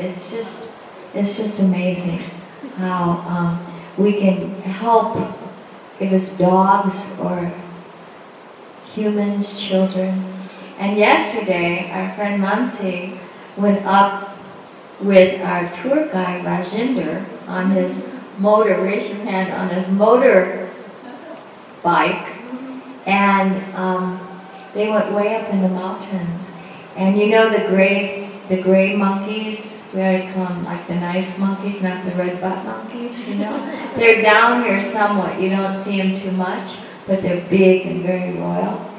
it's just amazing how we can help, if it's dogs or humans, children. And yesterday, our friend Mansi went up with our tour guide Rajinder on his motor, raise your hand, on his motor bike, and they went way up in the mountains. And you know the gray monkeys, we always call them like the nice monkeys, not the red butt monkeys, you know? They're down here somewhat, you don't see them too much, but they're big and very royal.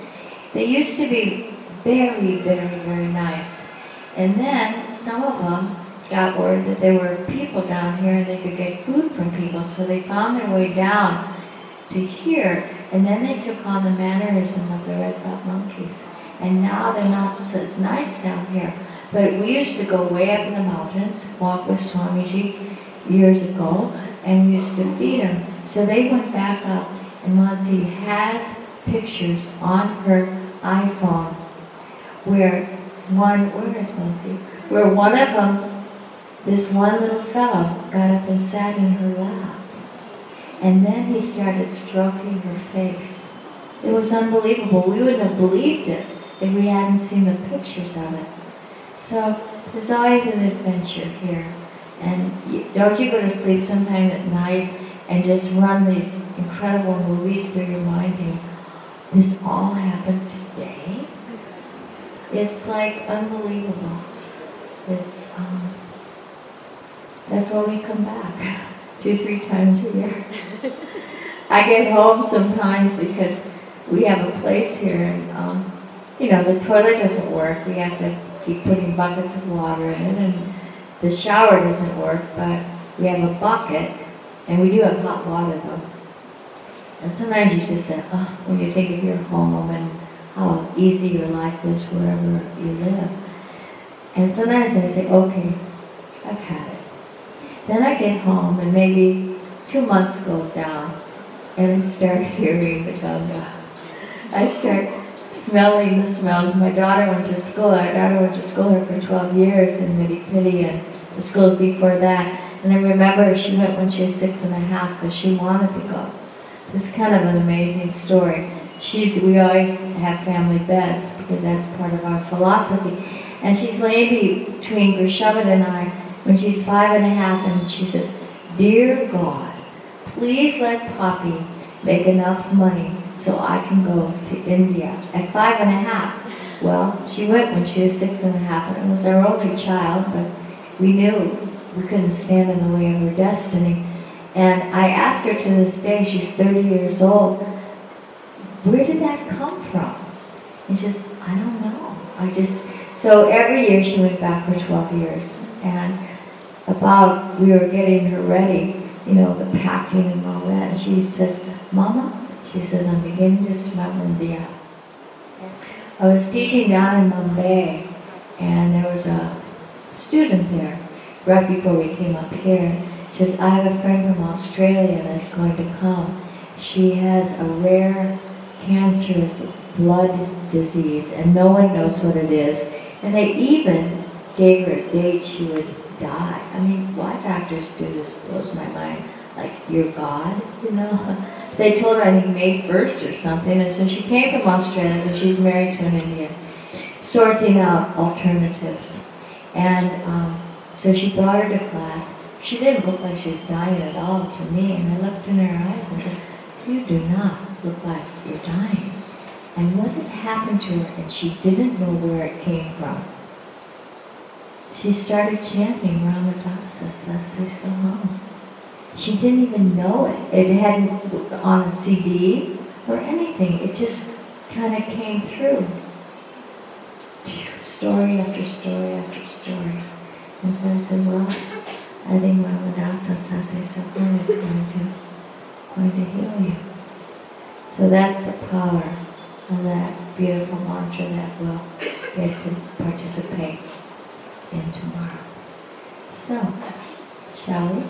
They used to be very, very, very nice. And then some of them got word that there were people down here and they could get food from people, so they found their way down to here, and then they took on the mannerism of the red butt monkeys. And now they're not as nice down here. But we used to go way up in the mountains, walk with Swamiji years ago, and we used to feed them. So they went back up, and Mansi has pictures on her iPhone where one of them, this one little fellow, got up and sat in her lap. And then he started stroking her face. It was unbelievable. We wouldn't have believed it if we hadn't seen the pictures of it. So there's always an adventure here. And don't you go to sleep sometime at night and just run these incredible movies through your mind saying, this all happened today? It's like unbelievable. It's, that's why we come back 2-3 times a year. I get home sometimes because we have a place here and, you know, the toilet doesn't work. We have to keep putting buckets of water in it, and the shower doesn't work, but we have a bucket, and we do have hot water though. And sometimes you just say, oh, when you think of your home and how easy your life is wherever you live. And sometimes I say, okay, I've had it. Then I get home and maybe 2 months go down and I start hearing the Ganga. I start smelling the smells. My daughter went to school. Our daughter went to school here for 12 years in Midipidi and the schools before that. And I remember she went when she was 6.5 because she wanted to go. It's kind of an amazing story. We always have family beds because that's part of our philosophy. And she's laying between Grishavan and I when she's 5.5, and she says, "Dear God, please let Poppy make enough money so I can go to India." At 5.5. Well, she went when she was 6.5, and it was our only child, but we knew we couldn't stand in the way of her destiny. And I ask her to this day, she's 30 years old, where did that come from? And she says, I don't know. So every year she went back for 12 years. And we were getting her ready, you know, the packing and all that. And she says, Mama, she says, I'm beginning to smell India. I was teaching down in Mumbai, and there was a student there right before we came up here. She says, I have a friend from Australia that's going to come. She has a rare cancerous blood disease, and no one knows what it is. And they even gave her a date she would die. I mean, why doctors do this blows my mind. Like, you're God, you know? They told her, I think, May 1st or something, and so she came from Australia, but she's married to an Indian, sourcing out alternatives. And so she brought her to class. She didn't look like she was dying at all to me, and I looked in her eyes and said, you do not look like you're dying. And what had happened to her, and she didn't know where it came from. She started chanting Ramadasa Sase Soham. She didn't even know it. It hadn't on a CD or anything. It just kind of came through. Story after story after story. And so I said, well, I think Ramadasa Sase Soham is going to heal you. So that's the power of that beautiful mantra that we'll get to participate in tomorrow. So, shall we?